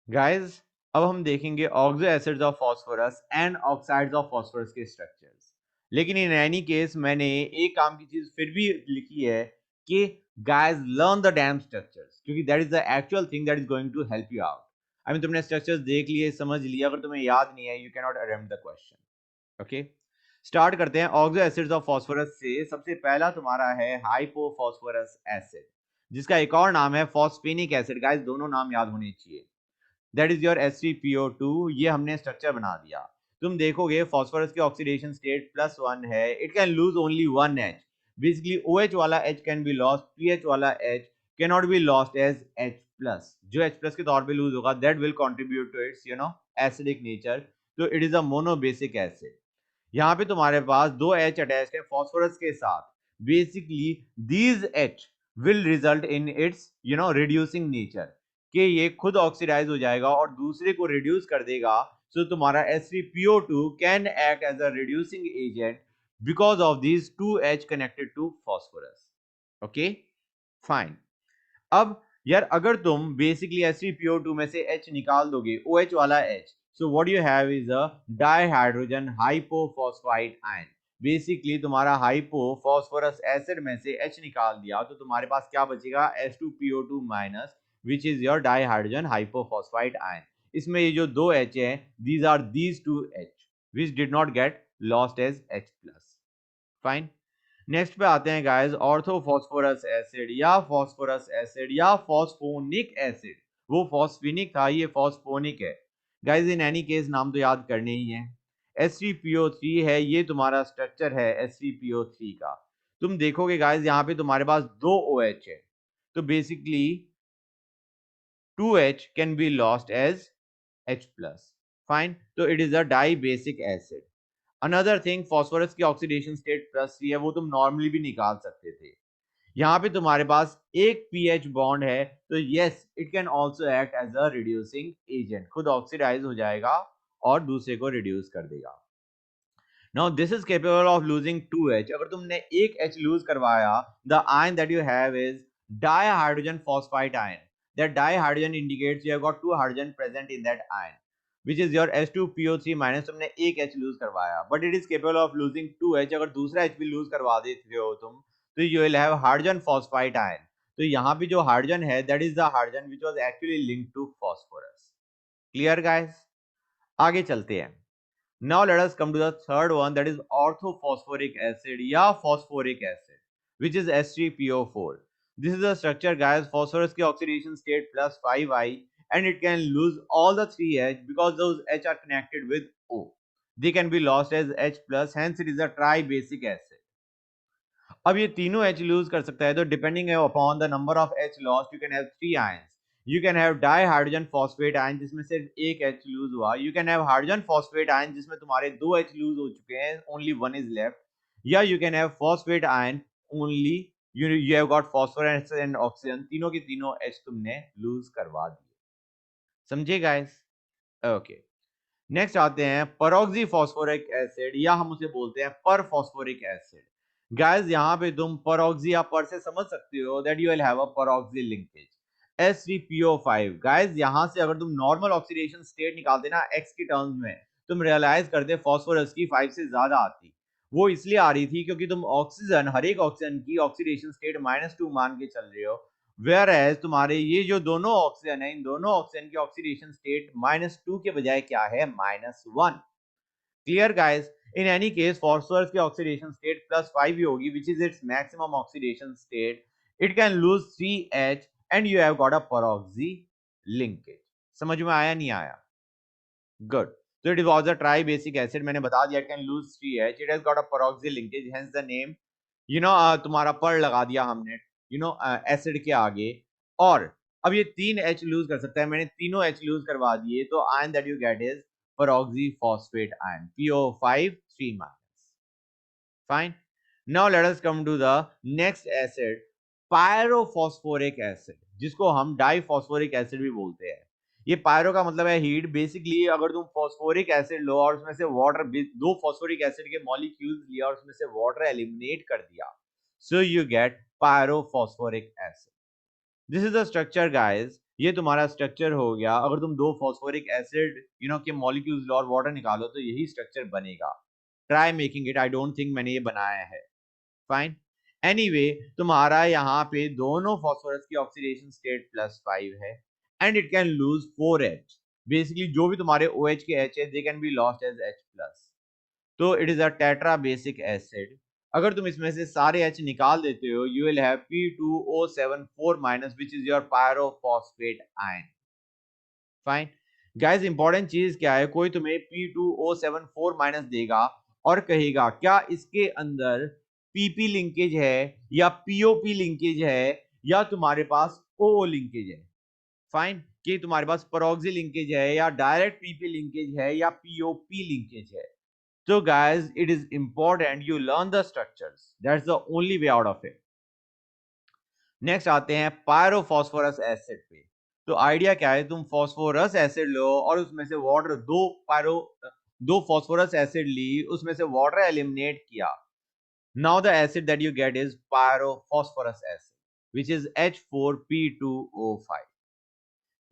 Guys अब हम देखेंगे oxo acids of phosphorus and oxides of phosphorus के स्ट्रक्चर्स। लेकिन इन एनी केस मैंने एक काम की चीज फिर भी लिखी है कि guys learn the damn structures, क्योंकि that is the actual thing that is going to help you out. I mean तुमने स्ट्रक्चर्स देख लिए, समझ लिया, अगर तुम्हें याद नहीं है you can not attempt the question. Okay, start करते हैं ऑक्सो एसिड्स ऑफ फास्फोरस से। सबसे पहला तुम्हारा है हाइपोफॉस्फोरस एसिड, जिसका एक और नाम है फॉस्फेनिक एसिड। गाइस दोनों नाम याद होने चाहिए। That is your H3PO2। ये हमने स्ट्रक्चर बना दिया। तुम देखोगे फास्फोरस की ऑक्सीडेशन स्टेट +1 है, it can lose only one H। Basically OH वाला H can be lost, PH वाला H can not be lost as H+। जो H+ के तौर पे लूज होगा that will contribute to its acidic nature. तो it is a monobasic acid. यहाँ पे तुम्हारे पास दो H अटैच्ड है फास्फोरस के साथ। Basically these H will result in its reducing nature, कि ये खुद ऑक्सीडाइज हो जाएगा और दूसरे को रिड्यूस कर देगा। सो तुम्हारा H3PO2 can act as a reducing agent because of these two H connected to phosphorus. Okay, fine. अब यार अगर तुम बेसिकली H3PO2 में से H निकाल दोगे, OH वाला H, so what you have is a dihydrogen hypophosphite ion। Basically तुम्हारा हाइपोफॉस्फोरस एसिड में से H निकाल दिया तो तुम्हारे पास क्या बचेगा, H2PO2 minus, which is your dihydrogen hypophosphite ion. इसमें ये जो दो H है, these are these two H which did not get lost as H+। Fine. Next पे आते हैं गाइस, ऑर्थोफॉस्फोरस एसिड या फास्फोरस एसिड या फॉस्फोनिक एसिड। वो फॉस्फेनिक था, ये फॉस्फोनिक है। गाइस इन एनी केस नाम तो याद करने ही है। H3PO3 है, ये तुम्हारा स्ट्रक्चर है H3PO3 का। तुम देखोगे गाइस यहाँ पे तुम्हारे पास दो OH है, तो basically 2H can be lost as H+। Fine, तो it is a dibasic acid. Another thing, phosphorus की ऑक्सीडेशन स्टेट +3 है, वो तुम नॉर्मली भी निकाल सकते थे। यहाँ पे तुम्हारे पास एक पीएच बॉन्ड है, तो yes it can also act as a reducing agent, खुद ऑक्सीडाइज हो जाएगा और दूसरे को रिड्यूस कर देगा। Now this is capable of losing 2H। अगर तुमने एक H लूज करवाया, the ion that you have is dihydrogen phosphite ion. That dihydrogen indicates you have got 2 hydrogen present in that ion, which is your H2PO3 minus. तुमने एक H lose करवाया, but it is capable of losing 2H। अगर दूसरा H भी loose करवा देते हो तुम, तो you will have hydrogen phosphite ion. तो यहाँ पे जो हाइड्रोजन है that is the hydrogen which was actually linked to phosphorus. Clear guys? आगे चलते हैं। Now let us come to the third one, that is orthophosphoric acid या phosphoric acid, which is H3PO4। This is the structure guys, phosphorus की oxidation state +5I and it can lose all the 3H because those H are connected with O। They can be lost as H+, hence it is a tri-basic acid। अब ये तीनों H loose कर सकता है, तो depending upon the number of H lost you can have three ions. You can have dihydrogen phosphate ion जिसमें सिर्फ एक H लूज हुआ, you can have hydrogen phosphate ion जिसमें तुम्हारे दो H लूज हो चुके हैं, ओनली वन इज लेफ्ट, या you can have phosphate ion only you have got phosphorus and oxygen, तीनों के तीनों H तुमने लूज करवा दिए। समझे गाइस? ओके, नेक्स्ट आते हैं परऑक्सी फॉस्फोरिक एसिड या हम उसे बोलते हैं पर फॉस्फोरिक एसिड। गाइस यहाँ पे तुम परऑक्सी या पर से समझ सकते हो that you will have a peroxy linkage H3PO5। Guys यहाँ से अगर तुम नॉर्मल ऑक्सीडेशन स्टेट निकालते ना x की टर्म्स में, तुम रियलाइज करते फास्फोरस की 5 से ज्यादा आती। वो इसलिए आ रही थी क्योंकि तुम ऑक्सीजन, हर एक ऑक्सीजन की ऑक्सीडेशन स्टेट -2 मान के चल रहे हो, वेयर एज तुम्हारे ये जो दोनों ऑक्सीजन है, इन दोनों ऑक्सीजन की ऑक्सीडेशन स्टेट -2 के बजाय क्या है, -1। Clear guys? इन एनी केस फॉस्फोरस की ऑक्सीडेशन स्टेट +5 ही होगी, which is its maximum oxidation state. It can loose 3H and you have got a peroxy linkage. समझ में आया नहीं आया? Good. So it was a tri-basic acid, मैंने बता दिया it can lose 3H, it has got a peroxy linkage, hence the name। तुम्हारा पर लगा दिया हमने एसिड के आगे। और अब ये तीन H लूज कर सकता है, मैंने तीनों H लूज करवा दिए, तो ion that you get is peroxy phosphate ion, PO5 3 minus। Fine. Now let us come to the next acid, pyrophosphoric acid, जिसको हम डाइफॉस्फोरिक एसिड भी बोलते हैं। ये पायरो का मतलब है हीट। बेसिकली अगर तुम फॉस्फोरिक एसिड लो और उसमें से वाटर, दो फॉस्फोरिक एसिड के मॉलिक्यूल्स लिया और उसमें से वाटर एलिमिनेट कर दिया, so you get pyrophosphoric acid. This is the structure guys. ये तुम्हारा स्ट्रक्चर हो गया। अगर तुम दो फॉस्फोरिक एसिड के मॉलिक्यूल्स लो और वाटर निकालो तो यही स्ट्रक्चर बनेगा। Try making it, I don't think मैंने ये बनाया है। फाइन। एनीवे, तुम्हारा यहाँ पे दोनों फॉस्फोरस की ऑक्सीडेशन स्टेट +5 है and it can lose 4H। Basically जो भी तुम्हारे OH के H है they can be lost as H+। तो it is a tetrabasic acid. अगर तुम इसमें से सारे H निकाल देते हो you will have P2O7 4- which is your pyrophosphate ion. Fine. Guys important चीज क्या है, कोई तुम्हें P2O7 4- देगा और कहेगा क्या इसके अंदर PP लिंकेज है या POP लिंकेज है या तुम्हारे पास OO लिंकेज है। फाइन, कि तुम्हारे पास परऑक्सी लिंकेज है या डायरेक्ट PP लिंकेज है या POP लिंकेज है। So guys, it is important you learn the structures. That's the only way out of it. Next आते हैं पायरोफॉस्फोरस एसिड पे। तो आइडिया क्या है, तुम फॉस्फोरस एसिड लो और उसमें से वाटर दो फॉस्फोरस एसिड ली, उसमें से वाटर एलिमिनेट किया। Now the acid that you get is pyrophosphorous acid which is H4P2O5।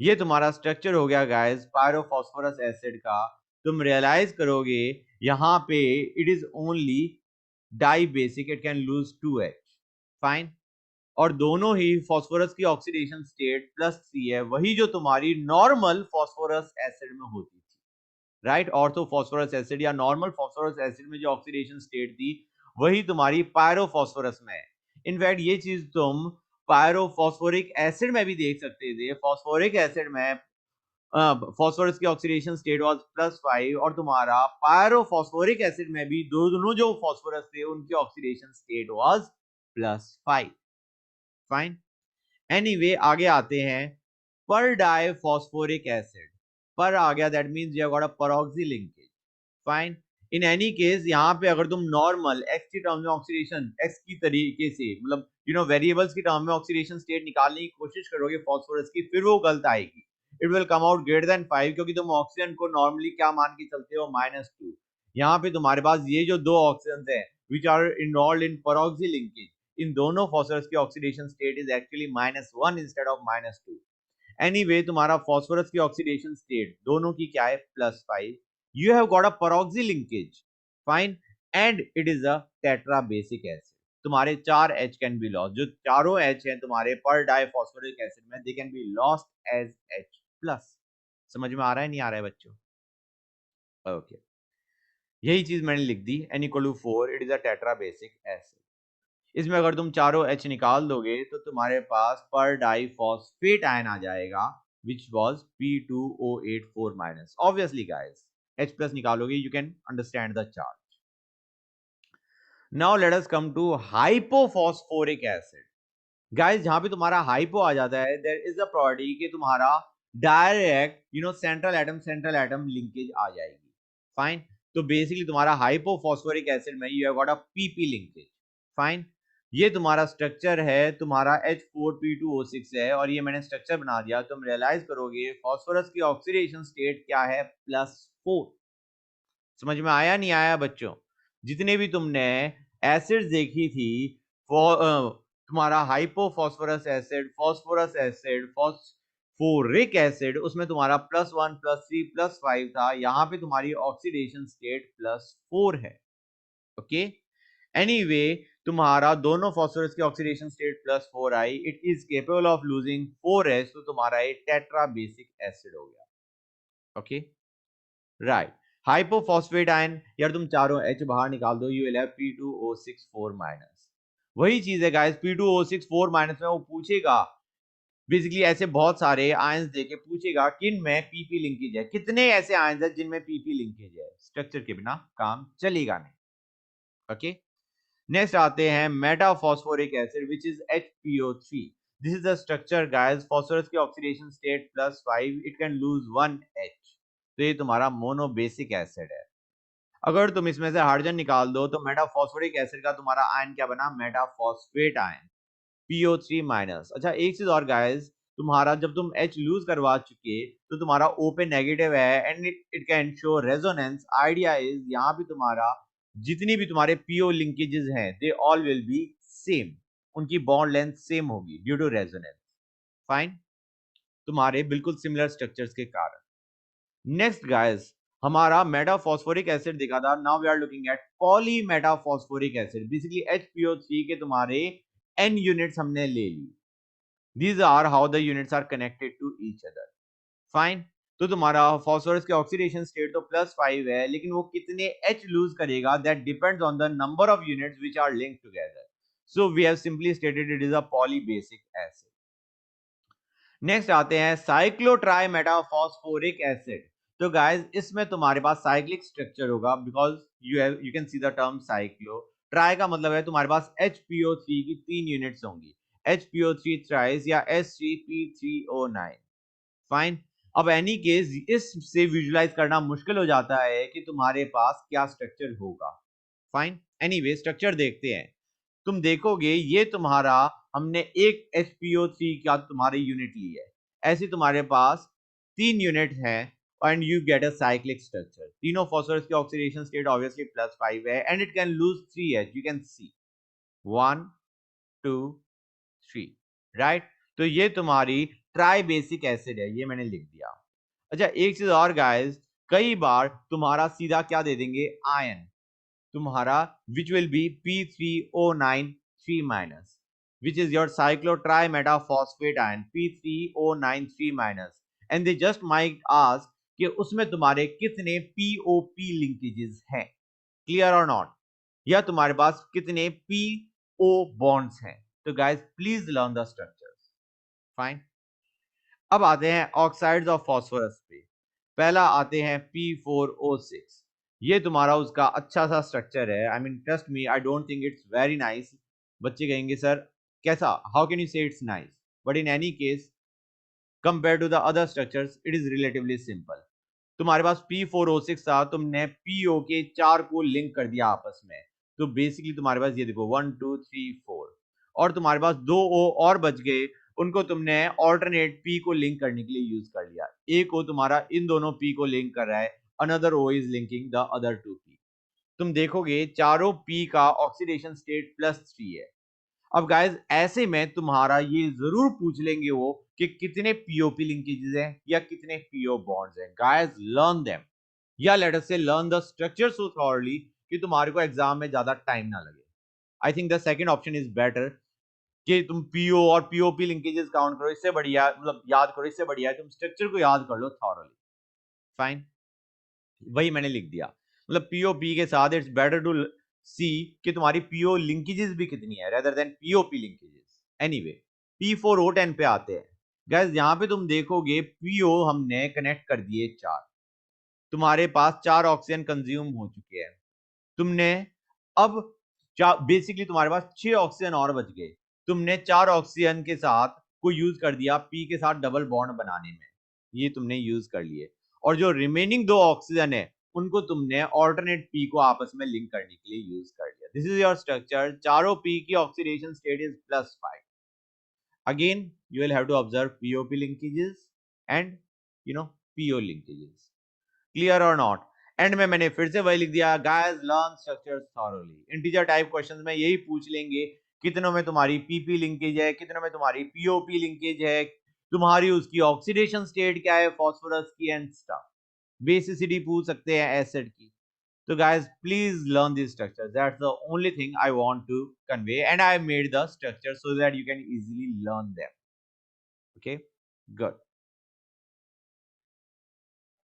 ये तुम्हारा स्ट्रक्चर हो गया गाइस पायरोफॉस्फोरस एसिड का। तुम रियलाइज करोगे यहाँ पे it is only dibasic, it can lose 2H। Fine. और दोनों ही फॉस्फोरस की ऑक्सीडेशन स्टेट +3 है, वही जो तुम्हारी नॉर्मल फॉस्फोरस एसिड में होती थी। राइट, ऑर्थो फॉस्फोरस एसिड या नॉर्मल फॉस्फोरस एसिड में जो ऑक्सीडेशन स्टेट थी वही तुम्हारी पायरोफॉस्फोरस में है। इनफैक्ट ये चीज तुम पायरोफॉस्फोरिक एसिड में भी देख सकते थे। फॉस्फोरिक एसिड में फॉस्फोरस की ऑक्सीडेशन स्टेट वाज +5 और तुम्हारा पायरोफॉस्फोरिक एसिड में भी दोनों जो फॉस्फोरस थे उनकी oxidation state was +5। Fine. Anyway, आगे आते हैं पर डाई फॉस्फोरिक एसिड। पर आ गया, that means you have got a peroxy linkage. Fine. In any case यहाँ पे अगर तुम नॉर्मल एक्स की टर्म में ऑक्सीडेशन एक्स की तरीके से मतलब वेरिएबल्स की टर्म में ऑक्सीडेशन स्टेट निकालने की कोशिश करोगे फॉस्फोरस की, फिर वो गलत आएगी। It will come out greater than 5 क्योंकि तुम ऑक्सीजन को नॉर्मली क्या मान के चलते हो, -2। यहाँ पे तुम्हारे पास ये जो दो ऑक्सीजन है which are involved in peroxy linkage, इन दोनों फॉस्फोरस की oxidation state is actually -1 instead of -2। Anyway, तुम्हारा फॉस्फोरस की ऑक्सीडेशन स्टेट दोनों की क्या है, +5। You have got a peroxy linkage. Fine. And it is a tetrabasic acid. तुम्हारे 4 H कैन बी लॉस्ट, जो चारों H हैं तुम्हारे पर डाई फॉस्फोरिक एसिड में, they can be lost as H+। समझ में आ रहा है नहीं आ रहा है बच्चों? ओके, यही चीज मैंने लिख दी, N=4, it is a tetrabasic acid. इसमें अगर तुम चारों H निकाल दोगे तो तुम्हारे पास पर डाई फॉस्फेट आयन आ जाएगा which was P2O8 4-। obviously guys, H+ निकालोगे you can understand the charge. Now let us come to hypophosphoric acid. Guys जहां पे तुम्हारा हाइपो आ जाता है देयर इज अ प्रॉपर्टी कि तुम्हारा डायरेक्ट सेंट्रल एटम लिंकेज आ जाएगी। फाइन। तो बेसिकली तुम्हारा हाइपोफॉस्फोरिक एसिड में you have got a PP linkage. Fine. ये तुम्हारा स्ट्रक्चर है, तुम्हारा H4P2O6 है और ये मैंने स्ट्रक्चर बना दिया। तुम रियलाइज करोगे फॉस्फोरस की ऑक्सीडेशन स्टेट क्या है, +4। समझ में आया नहीं आया बच्चों? जितने भी तुमने एसिड देखी थी, तुम्हारा hypophosphorous acid, phosphorous acid, phosphoric acid, उसमें तुम्हारा +1 +3 +5 था। यहाँ पे तुम्हारी ऑक्सीडेशन स्टेट +4 है। ओके। एनीवे, तुम्हारा दोनों फॉस्फोरस की oxidation state +4 I, it is capable of losing 4H, तो तुम्हारा ये टेट्रा बेसिक एसिड हो गया। Okay, right. हाइपोफॉस्फेट आयन, यार तुम चारों H बाहर निकाल दो, यू विल हैव P2O6 4-। वही चीज है गाइस, P2O6 4- में वो पूछेगा बेसिकली ऐसे बहुत सारे आयंस देके पूछेगा किन में पीपी लिंकेज है, कितने ऐसे आयंस है जिनमें पीपी लिंकेज है। स्ट्रक्चर के बिना काम चलेगा नहीं। ओके। नेक्स्ट आते हैं metaphosphoric acid which is HPO3। This is the structure guys, phosphorus की oxidation state +5, it can lose 1H। तो ये तुम्हारा मोनो बेसिक एसिड है। अगर तुम इसमें से हाइड्रोजन निकाल दो तो मेटाफॉस्फोरिक एसिड का तुम्हारा आयन क्या बना, मेटाफॉस्फेट आयन, PO3-। अच्छा एक चीज और गाइस, तुम्हारा जब तुम H लूज करवा चुके तो तुम्हारा O पे नेगेटिव है and it can show resonance. Idea is यहाँ पे तुम्हारा जितनी भी तुम्हारे PO लिंकेजेस हैं they all will be same, उनकी बॉन्ड लेंथ सेम होगी ड्यू टू रेजोनेंस। फाइन। तुम्हारे बिल्कुल सिमिलर स्ट्रक्चर्स के कारण। नेक्स्ट गाइस, हमारा मेटाफॉस्फोरिक एसिड देखा था, now we are looking at polymetaphosphoric acid. Basically HPO3 के तुम्हारे n यूनिट्स हमने ले ली। These are how the units are connected to each other. Fine. तो तुम्हारा फॉस्फोरस के ऑक्सीडेशन स्टेट तो +5 है, लेकिन वो कितने H लूज करेगा that depends on the number of units which are linked together. So we have simply stated it is a polybasic acid. Next आते हैं साइक्लोट्राई मेटाफॉस्फोरिक एसिड। तो गाइस इसमें तुम्हारे पास साइक्लिक स्ट्रक्चर होगा because you can see the term cyclo. Tri का मतलब है तुम्हारे पास HPO3 की 3 यूनिट्स होंगी, HPO3 थ्राइस या H3P3O9। फाइन। अब एनी केस इससे विजुलाइज करना मुश्किल हो जाता है कि तुम्हारे पास क्या स्ट्रक्चर होगा। फाइन, एनीवे स्ट्रक्चर देखते हैं। तुम देखोगे ये तुम्हारा हमने एक HPO3 का तुम्हारी यूनिट ली है, ऐसी तुम्हारे पास 3 यूनिट है and you get a cyclic structure. तीनों फॉस्फोरस के ऑक्सीडेशन स्टेट ऑब्वियसली +5 है and it can loose 3H, you can C 1 2 3, right. तो ये तुम्हारी ट्राई बेसिक एसिड है, ये मैंने लिख दिया। अच्छा एक चीज और गाइस, कई बार तुम्हारा सीधा क्या दे देंगे आयन, तुम्हारा which will be P3O9 3 minus, which is your cyclotrimethophosphate ion P3O9 3 minus, and they just might ask कि उसमें तुम्हारे कितने POP linkages हैं, clear or not, या तुम्हारे पास कितने PO bonds हैं। तो guys please learn the structures, fine। अब आते हैं ऑक्साइड्स ऑफ फास्फोरस पे। पहला आते हैं P4O6। ये तुम्हारा उसका अच्छा सा स्ट्रक्चर है, I mean trust me I don't think it's very nice. बच्चे कहेंगे सर कैसा, how can you say it's nice, but in any case compare to the other structures it is relatively simple. तुम्हारे पास P4O6 था, तुमने PO के 4 को link कर दिया आपस में, तो बेसिकली तुम्हारे पास ये देखो 1 2 3 4, और तुम्हारे पास 2 O और बच गए, उनको तुमने ऑल्टरनेट P को लिंक करने के लिए यूज कर लिया। एक O तुम्हारा इन दोनों P को लिंक कर रहा है, another O is linking the other 2 P। तुम देखोगे चारों P का ऑक्सीडेशन स्टेट +3 है। अब गाइस ऐसे में तुम्हारा ये जरूर पूछ लेंगे वो कि कितने पीओपी लिंकेजेस हैं या कितने पीओ बॉन्ड्स हैं। गाइस लर्न देम, या लेट अस से learn the structure so thoroughly कि तुम्हारे को एग्जाम में ज्यादा टाइम ना लगे। I think the second option is better कि तुम पीओ और पीओपी लिंकेजेस काउंट करो, इससे बढ़िया मतलब याद करो, इससे बढ़िया है तुम स्ट्रक्चर को याद कर लो थॉरली। फाइन, वही मैंने लिख दिया, मतलब पीओपी के साथ इट्स बेटर टू सी कि तुम्हारी पीओ लिंकेजेस भी कितनी है rather than POP linkages. Anyway P4O10 पे आते हैं। गाइस यहाँ पे तुम देखोगे पीओ हमने कनेक्ट कर दिए 4, तुम्हारे पास 4 ऑक्सीजन कंज्यूम हो चुके हैं। तुमने अब बेसिकली तुम्हारे पास 6 ऑक्सीजन और बच गए, तुमने 4 ऑक्सीजन के साथ को यूज कर दिया पी के साथ डबल बॉन्ड बनाने में, ये तुमने यूज कर लिए, और जो रिमेनिंग 2 ऑक्सीजन है उनको तुमने ऑल्टरनेट पी को आपस में लिंक करने के लिए यूज कर लिया। दिस इज योर स्ट्रक्चर, चारों पी की oxidation state is +5। Again you will have to observe POP linkages and PO linkages, clear or not। And में मैंने फिर से वही लिख दिया, guys learn structures thoroughly. Integer type questions में यही पूछ लेंगे कितनों में तुम्हारी पीपी लिंकेज है, कितनों में तुम्हारी पीओपी लिंकेज है, तुम्हारी उसकी ऑक्सीडेशन स्टेट क्या है फॉस्फोरस की एंड स्टफ। बेसिसिटी पूछ सकते हैं एसिड की। तो guys please learn these structures, that's the only thing I want to convey, and I made the structure so that you can easily learn them। Okay, good।